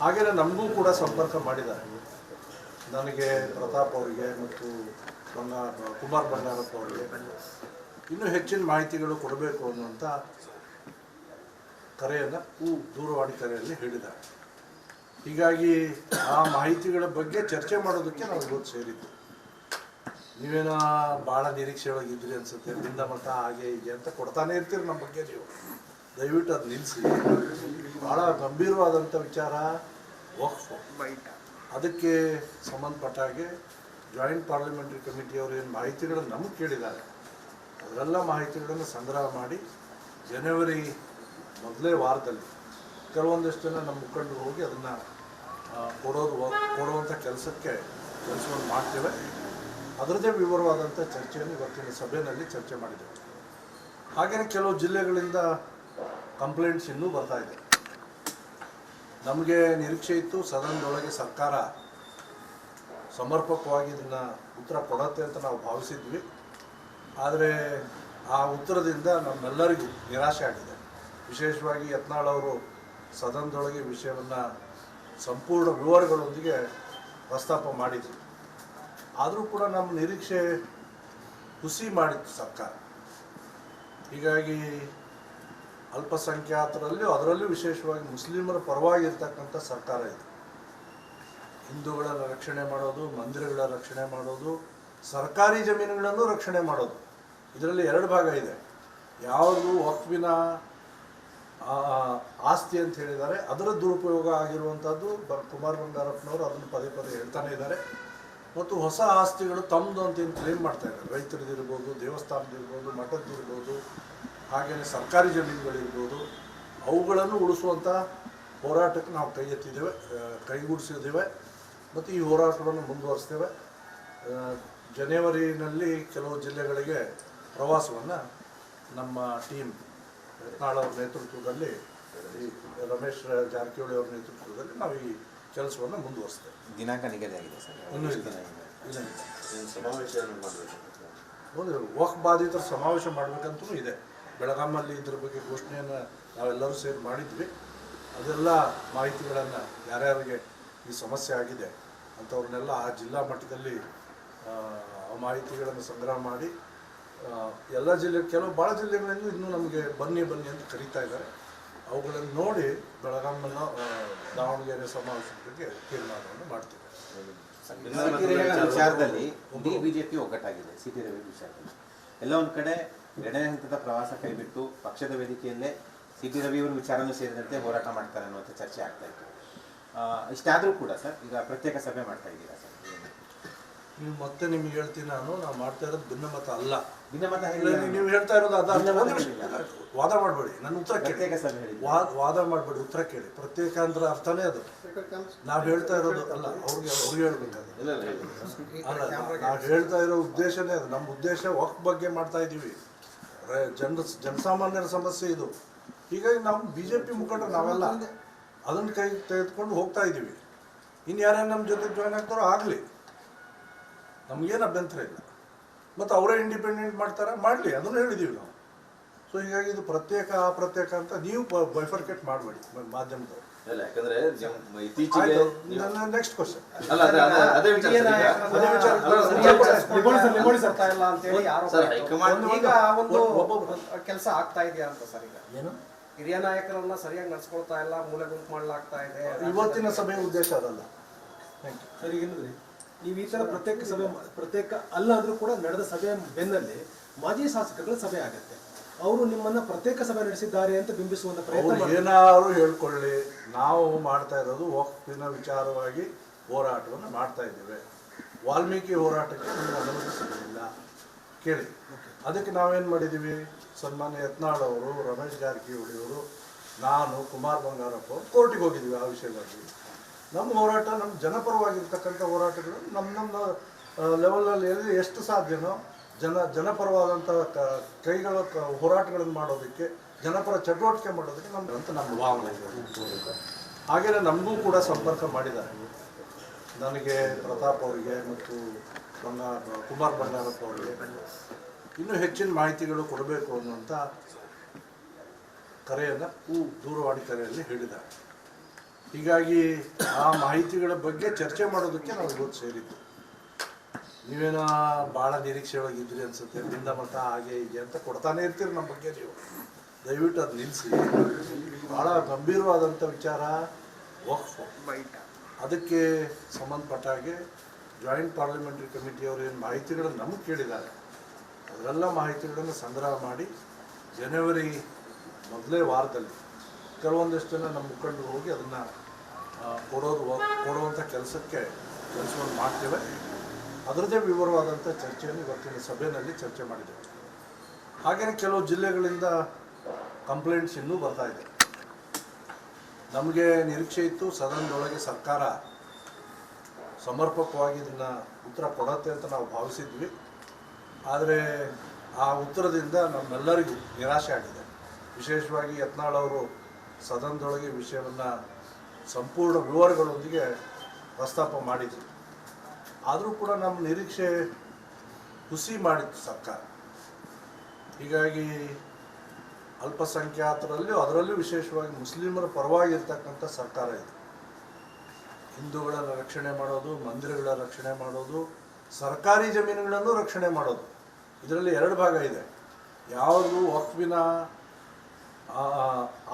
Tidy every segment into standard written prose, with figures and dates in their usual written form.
ಹಾಗೆಯೇ ನಮಗೂ ಕೂಡ ಸಂಪರ್ಕ ಮಾಡಿದ್ದಾರೆ. ನನಗೆ ಪ್ರತಾಪ್ ಅವರಿಗೆ ಮತ್ತು ಕುಮಾರ್ ಬಂಗಾರಪ್ಪ ಅವರಿಗೆ ಇನ್ನೂ ಹೆಚ್ಚಿನ ಮಾಹಿತಿಗಳು ಕೊಡಬೇಕು ಅನ್ನುವಂಥ ಕರೆಯನ್ನು ದೂರವಾಣಿ ಕರೆಯಲ್ಲಿ ಹೇಳಿದ್ದಾರೆ. ಹೀಗಾಗಿ ಆ ಮಾಹಿತಿಗಳ ಬಗ್ಗೆ ಚರ್ಚೆ ಮಾಡೋದಕ್ಕೆ ನಾವು ಇವತ್ತು ಸೇರಿದ್ದು. ನೀವೇನೋ ಭಾಳ ನಿರೀಕ್ಷೆ ಒಳಗಿದ್ರಿ ಅನಿಸುತ್ತೆ, ಭಿನ್ನಮತ ಹಾಗೆ ಹೀಗೆ ಅಂತ ಕೊಡ್ತಾನೆ ಇರ್ತೀರಿ ನಮ್ಮ ಬಗ್ಗೆ. ನೀವು ದಯವಿಟ್ಟು ಅದು ನಿಲ್ಲಿಸಿ. ಭಾಳ ಗಂಭೀರವಾದಂಥ ವಿಚಾರ ವಕ್ಫ್. ಅದಕ್ಕೆ ಸಂಬಂಧಪಟ್ಟ ಹಾಗೆ ಜಾಯಿಂಟ್ ಪಾರ್ಲಿಮೆಂಟ್ರಿ ಕಮಿಟಿಯವರು ಏನು ಮಾಹಿತಿಗಳನ್ನು ನಮಗೆ ಕೇಳಿದ್ದಾರೆ, ಅದರೆಲ್ಲ ಮಾಹಿತಿಗಳನ್ನು ಸಂಗ್ರಹ ಮಾಡಿ ಜನವರಿ ಮೊದಲೇ ವಾರದಲ್ಲಿ ಕೆಲವೊಂದಿಷ್ಟು ಜನ ನಮ್ಮ ಮುಖಂಡರು ಹೋಗಿ ಅದನ್ನು ಕೊಡುವಂಥ ಕೆಲಸವನ್ನು ಮಾಡ್ತೇವೆ. ಅದರದ್ದೇ ವಿವರವಾದಂಥ ಚರ್ಚೆಯನ್ನು ಇವತ್ತಿನ ಸಭೆಯಲ್ಲಿ ಚರ್ಚೆ ಮಾಡಿದ್ದೇವೆ. ಹಾಗೆಯೇ ಕೆಲವು ಜಿಲ್ಲೆಗಳಿಂದ ಕಂಪ್ಲೇಂಟ್ಸ್ ಇನ್ನೂ ಬರ್ತಾ ಇದೆ. ನಮಗೆ ನಿರೀಕ್ಷೆ ಇತ್ತು ಸದನದೊಳಗೆ ಸರ್ಕಾರ ಸಮರ್ಪಕವಾಗಿ ಇದನ್ನು ಉತ್ತರ ಕೊಡುತ್ತೆ ಅಂತ ನಾವು ಭಾವಿಸಿದ್ವಿ. ಆದರೆ ಆ ಉತ್ತರದಿಂದ ನಮ್ಮೆಲ್ಲರಿಗೂ ನಿರಾಶೆ ಆಗಿದೆ. ವಿಶೇಷವಾಗಿ ಯತ್ನಾಳ್ ಅವರು ಸದನದೊಳಗೆ ವಿಷಯವನ್ನು ಸಂಪೂರ್ಣ ವಿವರಗಳೊಂದಿಗೆ ಪ್ರಸ್ತಾಪ ಮಾಡಿದರು. ಆದರೂ ಕೂಡ ನಮ್ಮ ನಿರೀಕ್ಷೆ ಹುಸಿ ಮಾಡಿತ್ತು ಸರ್ಕಾರ. ಹೀಗಾಗಿ ಅಲ್ಪಸಂಖ್ಯಾತರಲ್ಲಿಯೂ ಅದರಲ್ಲೂ ವಿಶೇಷವಾಗಿ ಮುಸ್ಲಿಮರ ಪರವಾಗಿರ್ತಕ್ಕಂಥ ಸರ್ಕಾರ ಇದು. ಹಿಂದೂಗಳ ರಕ್ಷಣೆ ಮಾಡೋದು, ಮಂದಿರಗಳ ರಕ್ಷಣೆ ಮಾಡೋದು, ಸರ್ಕಾರಿ ಜಮೀನುಗಳನ್ನು ರಕ್ಷಣೆ ಮಾಡೋದು, ಇದರಲ್ಲಿ ಎರಡು ಭಾಗ ಇದೆ. ಯಾವುದು ವಕ್ಫಿನ ಆಸ್ತಿ ಅಂತ ಹೇಳಿದ್ದಾರೆ ಅದರ ದುರುಪಯೋಗ ಆಗಿರುವಂಥದ್ದು ಕುಮಾರ್ ಬಂಗಾರಪ್ಪನವರು ಅದನ್ನು ಪದೇ ಪದೇ ಹೇಳ್ತಾನೆ ಇದ್ದಾರೆ. ಮತ್ತು ಹೊಸ ಆಸ್ತಿಗಳು ತಮ್ಮದು ಅಂತ ಏನು ಕ್ಲೇಮ್ ಮಾಡ್ತಾ ಇದ್ದಾರೆ. ರೈತರದಿರ್ಬೋದು, ದೇವಸ್ಥಾನದಿರ್ಬೋದು, ಮಠದ್ದಿರ್ಬೋದು, ಹಾಗೆಯೇ ಸರ್ಕಾರಿ ಜಮೀನುಗಳಿರ್ಬೋದು, ಅವುಗಳನ್ನು ಉಳಿಸುವಂಥ ಹೋರಾಟಕ್ಕೆ ನಾವು ಕೈಗೂಡಿಸಿದ್ದೇವೆ ಮತ್ತು ಈ ಹೋರಾಟವನ್ನು ಮುಂದುವರಿಸ್ತೇವೆ. ಜನವರಿನಲ್ಲಿ ಕೆಲವು ಜಿಲ್ಲೆಗಳಿಗೆ ಪ್ರವಾಸವನ್ನು ನಮ್ಮ ಟೀಮ್ ಯತ್ನಾಳ್ ಅವ್ರ ನೇತೃತ್ವದಲ್ಲಿ, ಈ ರಮೇಶ್ ಜಾರಕಿಹೊಳಿ ಅವ್ರ ನೇತೃತ್ವದಲ್ಲಿ ನಾವು ಈ ಕೆಲಸವನ್ನು ಮುಂದುವರಿಸ್ತೇವೆ. ದಿನಾಂಕ ನಿಗದಿ ಆಗಿದೆ ಸರ್? ಇನ್ನೂ ಇಲ್ಲ. ಸಮಾವೇಶ ಮಾಡಬೇಕು. ಹೌದು, ವಕ್ಫ್ ಬಾಧಿತರ ಸಮಾವೇಶ ಮಾಡಬೇಕಂತೂ ಇದೆ. ಬೆಳಗಾಮಲ್ಲಿ ಇದ್ರ ಬಗ್ಗೆ ಘೋಷಣೆಯನ್ನು ನಾವೆಲ್ಲರೂ ಸೇರಿ ಮಾಡಿದ್ವಿ. ಅದೆಲ್ಲ ಮಾಹಿತಿಗಳನ್ನು ಯಾರ್ಯಾರಿಗೆ ಈ ಸಮಸ್ಯೆ ಆಗಿದೆ ಅಂಥವ್ರನ್ನೆಲ್ಲ ಆ ಜಿಲ್ಲಾ ಮಟ್ಟದಲ್ಲಿ ಆ ಮಾಹಿತಿಗಳನ್ನು ಸಂಗ್ರಹ ಮಾಡಿ ಎಲ್ಲ ಭಾಳ ಜಿಲ್ಲೆಗಳಿಂದ ಇನ್ನೂ ನಮಗೆ ಬನ್ನಿ ಅಂತ ಕರೀತಾ ಇದ್ದಾರೆ. ಅವುಗಳನ್ನು ನೋಡಿ ಬೆಳಗಾಮನ ದಾವಣಗೆರೆ ಸಮಾವೇಶದ ಬಗ್ಗೆ ತೀರ್ಮಾನವನ್ನು ಮಾಡ್ತೀವಿ. ವಿಚಾರದಲ್ಲಿ ಬಿಜೆಪಿ ಒಗ್ಗಟ್ಟಾಗಿದೆ. ಸಿಟಿ ರವಿ ವಿಚಾರದಲ್ಲಿ ಎಲ್ಲ ಒಂದು ಕಡೆ ಎರಡನೇ ಹಂತದ ಪ್ರವಾಸ ಕೈಬಿಟ್ಟು ಪಕ್ಷದ ವೇದಿಕೆಯಲ್ಲೇ ಸಿಟಿ ರವಿಯವರು ವಿಚಾರನೂ ಸೇರಿದಂತೆ ಹೋರಾಟ ಮಾಡ್ತಾರೆ ಅನ್ನುವಂಥ ಚರ್ಚೆ ಆಗ್ತಾ ಇತ್ತು. ಇಷ್ಟಾದರೂ ಕೂಡ ಸರ್ ಈಗ ಪ್ರತ್ಯೇಕ ಸಭೆ ಮಾಡ್ತಾ ಇದ್ದೀರಾ ಸರ್? ನೀವು ಮತ್ತೆ ನಿಮ್ಗೆ ಹೇಳ್ತೀನಿ, ನಾವು ಮಾಡ್ತಾ ಇರೋದು ಭಿನ್ನಮತ ಅಲ್ಲ. ಭಿನ್ನಮತ ನೀವು ಹೇಳ್ತಾ ಇರೋದು ವಾದ ಮಾಡಬೇಡಿ, ನನ್ನ ಉತ್ತರ ಕೇಳಿ. ವಾದ ಮಾಡಬೇಡಿ, ಉತ್ತರ ಕೇಳಿ. ಪ್ರತ್ಯೇಕ ಅಂದ್ರೆ ಅರ್ಥನೇ ಅದು. ನಾವು ಹೇಳ್ತಾ ಇರೋದು ಅಲ್ಲ, ಅವ್ರಿಗೆ ಹೇಳ್ಬೇಕಾದ್ರೆ ಅಲ್ಲ, ನಾವು ಹೇಳ್ತಾ ಇರೋ ಉದ್ದೇಶನೇ ಅದು. ನಮ್ಮ ಉದ್ದೇಶ ವಕ್ಫ್ ಬಗ್ಗೆ ಮಾಡ್ತಾ ಇದ್ದೀವಿ. ಜನಸಾಮಾನ್ಯರ ಸಮಸ್ಯೆ ಇದು. ಹೀಗಾಗಿ ನಾವು BJP ಮುಖಂಡರು ನಾವೆಲ್ಲ ಅದನ್ನು ಕೈ ತೆಗೆದುಕೊಂಡು ಹೋಗ್ತಾ ಇದ್ದೀವಿ. ಇನ್ನು ಯಾರ್ಯಾರು ನಮ್ಮ ಜೊತೆ ಜಾಯ್ನ್ ಆಗ್ತಾರೋ ಆಗಲಿ, ನಮಗೇನು ಅಭ್ಯಂತರ ಇಲ್ಲ. ಮತ್ತು ಅವರೇ ಇಂಡಿಪೆಂಡೆಂಟ್ ಮಾಡ್ತಾರೆ, ಮಾಡಲಿ, ಅದನ್ನು ಹೇಳಿದ್ದೀವಿ ನಾವು. ಸೊ ಹೀಗಾಗಿ ಇದು ಪ್ರತ್ಯೇಕ ಅಪ್ರತ್ಯೇಕ ಅಂತ ನೀವು ಬೈಫರ್ಕೇಟ್ ಮಾಡಬೇಡಿ ಮಾಧ್ಯಮದವರು. ಯಾಕಂದ್ರೆ ಇತ್ತೀಚೆಗೆ ನೆಕ್ಸ್ಟ್ ಕ್ವಶನ್ ಕೆಲಸ ಆಗ್ತಾ ಇದೆಯಾ ಅಂತ ಸರ್? ಈಗ ಏನು ಹಿರಿಯ ನಾಯಕರನ್ನ ಸರಿಯಾಗಿ ನಡೆಸ್ಕೊಳ್ತಾ ಇಲ್ಲ, ಮೂಲೆ ಗುಂಪು ಮಾಡಲಾಗ್ತಾ ಇದೆ. ಇವತ್ತಿನ ಸಭೆಯ ಉದ್ದೇಶ ಅದಲ್ಲ. ಸರ್, ಈಗ ನೀವು ಈ ತರ ಪ್ರತ್ಯೇಕ ಅಲ್ಲ ಅಂದ್ರೂ ಕೂಡ ನಡೆದ ಸಭೆಯ ಬೆನ್ನಲ್ಲಿ ಮಾಜಿ ಶಾಸಕಗಳ ಸಭೆ ಆಗತ್ತೆ. ಅವರು ನಿಮ್ಮನ್ನ ಪ್ರತ್ಯೇಕ ಸಭೆ ನಡೆಸಿದ್ದಾರೆ ಅಂತ ಬಿಂಬಿಸುವಂತ ಪ್ರಯತ್ನ ಏನಾದ್ರು ಹೇಳ್ಕೊಳ್ಳಿ. ನಾವು ಮಾಡ್ತಾ ಇರೋದು ವಕ್ಫಿನ ವಿಚಾರವಾಗಿ ಹೋರಾಟವನ್ನು ಮಾಡ್ತಾ ಇದ್ದೇವೆ. ವಾಲ್ಮೀಕಿ ಹೋರಾಟಕ್ಕೆ ನೀವು ಅನುಮತಿಸಲಿಲ್ಲ ಕೇಳಿ. ಅದಕ್ಕೆ ನಾವೇನು ಮಾಡಿದ್ದೀವಿ, ಸನ್ಮಾನ್ಯ ಯತ್ನಾಳ್ ಅವರು, ರಮೇಶ್ ಜಾರಕಿಹೊಳಿ ಅವರು, ನಾನು, ಕುಮಾರ್ ಬಂಗಾರಪ್ಪ ಅವರು ಕೋರ್ಟಿಗೆ ಹೋಗಿದ್ದೀವಿ ಆ ವಿಷಯವಾಗಿ. ನಮ್ಮ ಹೋರಾಟ, ನಮ್ಮ ಜನಪರವಾಗಿರ್ತಕ್ಕಂಥ ಹೋರಾಟಗಳು ನಮ್ಮ ಲೆವೆಲಲ್ಲಿ ಎಷ್ಟು ಸಾಧ್ಯನೋ ಜನಪರವಾದಂಥ ಹೋರಾಟಗಳನ್ನು ಮಾಡೋದಕ್ಕೆ, ಜನಪರ ಚಟುವಟಿಕೆ ಮಾಡೋದಕ್ಕೆ ನಮ್ಮ ಭಾವನೆ. ಹಾಗೆಯೇ ನಮಗೂ ಕೂಡ ಸಂಪರ್ಕ ಮಾಡಿದ್ದಾರೆ. ನನಗೆ ಪ್ರತಾಪ್ ಅವರಿಗೆ ಮತ್ತು ಕುಮಾರ್ ಬಂಗಾರಪ್ಪ ಅವರಿಗೆ ಇನ್ನೂ ಹೆಚ್ಚಿನ ಮಾಹಿತಿಗಳು ಕೊಡಬೇಕು ಅನ್ನುವಂಥ ಕರೆಯನ್ನು ದೂರವಾಣಿ ಕರೆಯಲ್ಲಿ ಹೇಳಿದ್ದಾರೆ. ಹೀಗಾಗಿ ಆ ಮಾಹಿತಿಗಳ ಬಗ್ಗೆ ಚರ್ಚೆ ಮಾಡೋದಕ್ಕೆ ನಾವು ಇವತ್ತು ಸೇರಿದ್ದು. ನೀವೇನೋ ಭಾಳ ನಿರೀಕ್ಷೆ ಒಳಗಿದ್ರಿ ಅನ್ಸುತ್ತೆ, ಭಿನ್ನಮತ ಹಾಗೆ ಹೀಗೆ ಅಂತ ಕೊಡ್ತಾನೆ ಇರ್ತೀರಿ ನಮ್ಮ ಬಗ್ಗೆ. ನೀವು ದಯವಿಟ್ಟು ಅದು ನಿಲ್ಲಿಸಿ. ಭಾಳ ಗಂಭೀರವಾದಂಥ ವಿಚಾರ ವಕ್ಫ್. ಅದಕ್ಕೆ ಸಂಬಂಧಪಟ್ಟ ಹಾಗೆ ಜಾಯಿಂಟ್ ಪಾರ್ಲಿಮೆಂಟ್ರಿ ಕಮಿಟಿಯವರು ಏನು ಮಾಹಿತಿಗಳನ್ನು ನಮಗೆ ಕೇಳಿದ್ದಾರೆ, ಅದರೆಲ್ಲ ಮಾಹಿತಿಗಳನ್ನು ಸಂಗ್ರಹ ಮಾಡಿ ಜನವರಿ ಮೊದಲೇ ವಾರದಲ್ಲಿ ಕೆಲವೊಂದಿಷ್ಟು ಜನ ನಮ್ಮ ಮುಖಂಡರು ಹೋಗಿ ಅದನ್ನು ಕೊಡುವಂಥ ಕೆಲಸವನ್ನು ಮಾಡ್ತೇವೆ. ಅದರದ್ದೇ ವಿವರವಾದಂಥ ಚರ್ಚೆಯನ್ನು ಇವತ್ತಿನ ಸಭೆಯಲ್ಲಿ ಚರ್ಚೆ ಮಾಡಿದ್ದೇವೆ. ಹಾಗೆಯೇ ಕೆಲವು ಜಿಲ್ಲೆಗಳಿಂದ ಕಂಪ್ಲೇಂಟ್ಸ್ ಇನ್ನೂ ಬರ್ತಾ ಇದೆ. ನಮಗೆ ನಿರೀಕ್ಷೆ ಇತ್ತು ಸದನದೊಳಗೆ ಸರ್ಕಾರ ಸಮರ್ಪಕವಾಗಿ ಇದನ್ನು ಉತ್ತರ ಕೊಡತ್ತೆ ಅಂತ ನಾವು ಭಾವಿಸಿದ್ವಿ. ಆದರೆ ಆ ಉತ್ತರದಿಂದ ನಮ್ಮೆಲ್ಲರಿಗೂ ನಿರಾಶೆ ಆಗಿದೆ. ವಿಶೇಷವಾಗಿ ಯತ್ನಾಳ್ ಅವರು ಸದನದೊಳಗೆ ವಿಷಯವನ್ನು ಸಂಪೂರ್ಣ ವಿವರಗಳೊಂದಿಗೆ ಪ್ರಸ್ತಾಪ ಮಾಡಿದರು. ಆದರೂ ಕೂಡ ನಮ್ಮ ನಿರೀಕ್ಷೆ ಹುಸಿ ಮಾಡಿತ್ತು ಸರ್ಕಾರ. ಹೀಗಾಗಿ ಅಲ್ಪಸಂಖ್ಯಾತರಲ್ಲಿಯೂ ಅದರಲ್ಲೂ ವಿಶೇಷವಾಗಿ ಮುಸ್ಲಿಮರ ಪರವಾಗಿರ್ತಕ್ಕಂಥ ಸರ್ಕಾರ ಇದು. ಹಿಂದೂಗಳ ರಕ್ಷಣೆ ಮಾಡೋದು, ಮಂದಿರಗಳ ರಕ್ಷಣೆ ಮಾಡೋದು, ಸರ್ಕಾರಿ ಜಮೀನುಗಳನ್ನು ರಕ್ಷಣೆ ಮಾಡೋದು, ಇದರಲ್ಲಿ ಎರಡು ಭಾಗ ಇದೆ. ಯಾವುದು ವಕ್ಫಿನ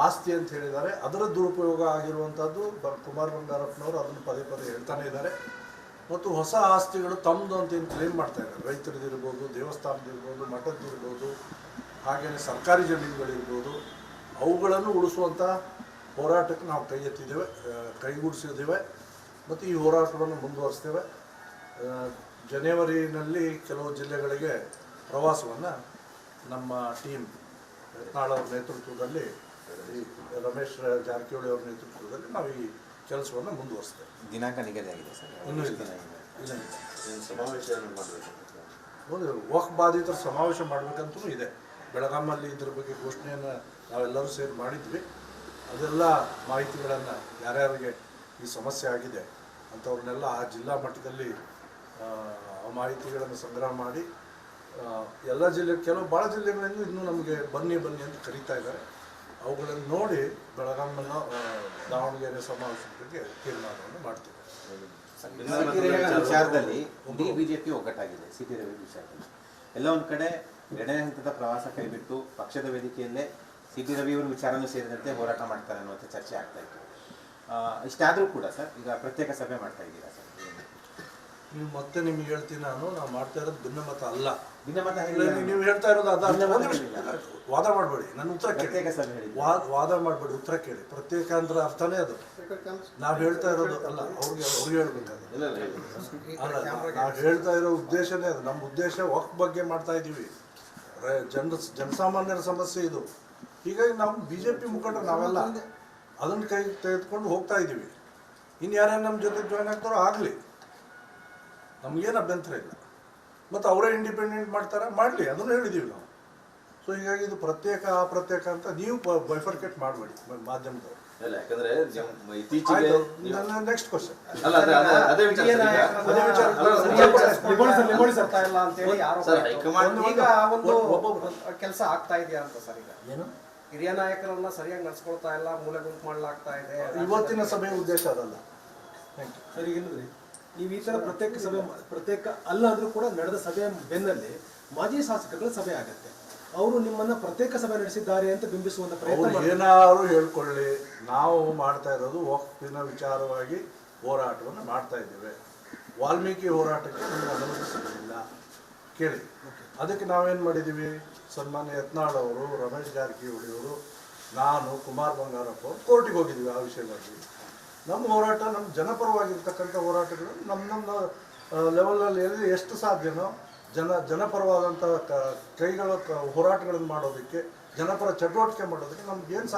ಆಸ್ತಿ ಅಂತ ಹೇಳಿದ್ದಾರೆ ಅದರ ದುರುಪಯೋಗ ಆಗಿರುವಂಥದ್ದು ಕುಮಾರ್ ಬಂಗಾರಪ್ಪನವರು ಅದನ್ನು ಪದೇ ಪದೇ ಹೇಳ್ತಾನೆ ಇದ್ದಾರೆ. ಮತ್ತು ಹೊಸ ಆಸ್ತಿಗಳು ತಮ್ಮದು ಅಂತ ಏನು ಕ್ಲೇಮ್ ಮಾಡ್ತಾ ಇದ್ದಾರೆ. ರೈತರದಿರ್ಬೋದು, ದೇವಸ್ಥಾನದಿರ್ಬೋದು, ಮಠದ್ದಿರ್ಬೋದು, ಹಾಗೆಯೇ ಸರ್ಕಾರಿ ಜಮೀನುಗಳಿರ್ಬೋದು, ಅವುಗಳನ್ನು ಉಳಿಸುವಂಥ ಹೋರಾಟಕ್ಕೆ ನಾವು ಕೈಗೂಡಿಸಿದ್ದೇವೆ ಮತ್ತು ಈ ಹೋರಾಟವನ್ನು ಮುಂದುವರಿಸ್ತೇವೆ. ಜನವರಿನಲ್ಲಿ ಕೆಲವು ಜಿಲ್ಲೆಗಳಿಗೆ ಪ್ರವಾಸವನ್ನು ನಮ್ಮ ಟೀಮ್ ಯತ್ನಾಳ್ ಅವ್ರ ನೇತೃತ್ವದಲ್ಲಿ, ರಮೇಶ್ ಜಾರಕಿಹೊಳಿ ಅವ್ರ ನೇತೃತ್ವದಲ್ಲಿ ನಾವು ಈ ಕೆಲಸವನ್ನು ಮುಂದುವರಿಸ್ತೇವೆ. ದಿನಾಂಕ ನಿಗದಿ ಆಗಿದೆ ಸರ್? ಇನ್ನೂ ಇಲ್ಲ. ಸಮಾವೇಶ ಮಾಡಬೇಕು. ಹೌದು, ವಕ್ಫ್ ಬಾಧಿತರ ಸಮಾವೇಶ ಮಾಡಬೇಕಂತೂ ಇದೆ. ಬೆಳಗಾಮಲ್ಲಿ ಇದ್ರ ಬಗ್ಗೆ ಘೋಷಣೆಯನ್ನು ನಾವೆಲ್ಲರೂ ಸೇರಿ ಮಾಡಿದ್ವಿ. ಅದೆಲ್ಲ ಮಾಹಿತಿಗಳನ್ನು ಯಾರ್ಯಾರಿಗೆ ಈ ಸಮಸ್ಯೆ ಆಗಿದೆ ಅಂಥವ್ರನ್ನೆಲ್ಲ ಆ ಜಿಲ್ಲಾ ಮಟ್ಟದಲ್ಲಿ ಆ ಮಾಹಿತಿಗಳನ್ನು ಸಂಗ್ರಹ ಮಾಡಿ ಎಲ್ಲ ಭಾಳ ಜಿಲ್ಲೆಗಳಿಂದ ಇನ್ನೂ ನಮಗೆ ಬನ್ನಿ ಅಂತ ಕರೀತಾ ಇದ್ದಾರೆ. ಅವುಗಳನ್ನು ನೋಡಿ ಬೆಳಗಾಮನ ದಾವಣಗೆರೆ ಸಮಾವೇಶದ ಬಗ್ಗೆ ತೀರ್ಮಾನವನ್ನು ಮಾಡ್ತೀವಿ. ವಿಚಾರದಲ್ಲಿ ಇಡೀ ಬಿಜೆಪಿ ಒಗ್ಗಟ್ಟಾಗಿದೆ. ಸಿಟಿ ರವಿ ವಿಚಾರದಲ್ಲಿ ಎಲ್ಲ ಒಂದು ಕಡೆ ಎರಡನೇ ಹಂತದ ಪ್ರವಾಸ ಕೈಬಿಟ್ಟು ಪಕ್ಷದ ವೇದಿಕೆಯಲ್ಲೇ ಸಿಟಿ ರವಿಯವರು ವಿಚಾರನೂ ಸೇರಿದಂತೆ ಹೋರಾಟ ಮಾಡ್ತಾರೆ ಅನ್ನುವಂಥ ಚರ್ಚೆ ಆಗ್ತಾ ಇತ್ತು. ಇಷ್ಟಾದರೂ ಕೂಡ ಸರ್ ಈಗ ಪ್ರತ್ಯೇಕ ಸಭೆ ಮಾಡ್ತಾ ಇದ್ದೀರಾ ಸರ್? ನೀವು ಮತ್ತೆ ನಿಮ್ಗೆ ಹೇಳ್ತೀನಿ, ನಾವು ಮಾಡ್ತಾ ಇರೋದು ಭಿನ್ನಮತ ಅಲ್ಲ. ಭಿನ್ನಮತ ನೀವು ಹೇಳ್ತಾ ಇರೋದು ವಾದ ಮಾಡಬೇಡಿ, ನನ್ನ ಉತ್ತರ ಪ್ರತ್ಯೇಕ ಸಭೆ ಹೇಳಿ. ವಾದ ಮಾಡಬೇಡಿ, ಉತ್ತರ ಕೇಳಿ. ಪ್ರತ್ಯೇಕ ಅಂದ್ರೆ ಅರ್ಥನೇ ಅದು. ನಾವು ಹೇಳ್ತಾ ಇರೋದು ಅಲ್ಲ, ಅವ್ರಿಗೆ ಹೇಳ್ಬೇಕಾದ್ರೆ ಅಲ್ಲ, ನಾವು ಹೇಳ್ತಾ ಇರೋ ಉದ್ದೇಶನೇ ಅದು. ನಮ್ಮ ಉದ್ದೇಶ ವಕ್ಫ್ ಬಗ್ಗೆ ಮಾಡ್ತಾ ಇದ್ದೀವಿ. ಜನಸಾಮಾನ್ಯರ ಸಮಸ್ಯೆ ಇದು. ಹೀಗಾಗಿ ನಾವು BJP ಮುಖಂಡರು ನಾವೆಲ್ಲ ಅದನ್ನು ಕೈ ತೆಗೆದುಕೊಂಡು ಹೋಗ್ತಾ ಇದ್ದೀವಿ. ಇನ್ನು ಯಾರ್ಯಾರು ನಮ್ಮ ಜೊತೆ ಜಾಯ್ನ್ ಆಗ್ತಾರೋ ಆಗಲಿ, ನಮಗೇನು ಅಭ್ಯಂತರ ಇಲ್ಲ. ಮತ್ತು ಅವರೇ ಇಂಡಿಪೆಂಡೆಂಟ್ ಮಾಡ್ತಾರೆ, ಮಾಡಲಿ, ಅದನ್ನು ಹೇಳಿದ್ದೀವಿ ನಾವು. ಸೊ ಹೀಗಾಗಿ ಇದು ಪ್ರತ್ಯೇಕ ಅಪ್ರತ್ಯೇಕ ಅಂತ ನೀವು ಬೈಫರ್ಕೇಟ್ ಮಾಡಬೇಡಿ ಮಾಧ್ಯಮದವರು. ಇಲ್ಲ, ಯಾಕಂದ್ರೆ ಇತ್ತೀಚೆಗೆ ನೆಕ್ಸ್ಟ್ ಕ್ವಶನ್ ಅಲ್ಲ, ಅದೇ ವಿಚಾರ ಈಗ ಒಂದು ಕೆಲಸ ಆಗ್ತಾ ಇದೆಯಾ ಅಂತ ಸರ್? ಈಗ ಏನು ಹಿರಿಯ ನಾಯಕರನ್ನ ಸರಿಯಾಗಿ ನಡ್ಸ್ಕೊಳ್ತಾ ಇಲ್ಲ, ಮೂಲೆ ಗುಂಪು ಮಾಡಲಾಗ್ತಾ ಇದೆ. ಇವತ್ತಿನ ಸಭೆಯ ಉದ್ದೇಶ ಅದಲ್ಲ. ಸರ್, ಈಗ ಏನಂದ್ರೆ ನೀವು ಈ ತರ ಪ್ರತ್ಯೇಕ ಅಲ್ಲ ಅಂದ್ರೂ ಕೂಡ ನಡೆದ ಸಭೆಯ ಬೆನ್ನಲ್ಲಿ ಮಾಜಿ ಶಾಸಕರುಗಳ ಸಭೆ ಆಗತ್ತೆ. ಅವರು ನಿಮ್ಮನ್ನ ಪ್ರತ್ಯೇಕ ಸಭೆ ನಡೆಸಿದ್ದಾರೆ ಅಂತ ಬಿಂಬಿಸುವಂತ ಪ್ರಯತ್ನ ಏನಾದ್ರು ಹೇಳ್ಕೊಳ್ಳಿ. ನಾವು ಮಾಡ್ತಾ ಇರೋದು ವಕ್ಫಿನ ವಿಚಾರವಾಗಿ ಹೋರಾಟವನ್ನು ಮಾಡ್ತಾ ಇದ್ದೇವೆ. ವಾಲ್ಮೀಕಿ ಹೋರಾಟಕ್ಕೆ ನಮಗೆ ಅನುಮತಿ ಸಿಗಲಿಲ್ಲ ಕೇಳಿ. ಅದಕ್ಕೆ ನಾವೇನು ಮಾಡಿದ್ದೀವಿ, ಸನ್ಮಾನ್ಯ ಯತ್ನಾಳ್ ಅವರು, ರಮೇಶ್ ಜಾರಕಿಹೊಳಿ ಅವರು, ನಾನು, ಕುಮಾರ್ ಬಂಗಾರಪ್ಪ ಅವರು ಕೋರ್ಟಿಗೆ ಹೋಗಿದ್ದೀವಿ ಆ ವಿಷಯವಾಗಿ. ನಮ್ಮ ಹೋರಾಟ, ನಮ್ಮ ಜನಪರವಾಗಿರ್ತಕ್ಕಂಥ ಹೋರಾಟಗಳು ನಮ್ಮ ಲೆವೆಲಲ್ಲಿ ಎಷ್ಟು ಸಾಧ್ಯನೋ ಜನಪರವಾದಂಥ ಹೋರಾಟಗಳನ್ನು ಮಾಡೋದಕ್ಕೆ, ಜನಪರ ಚಟುವಟಿಕೆ ಮಾಡೋದಕ್ಕೆ ನಮ್ಗೆ ಏನು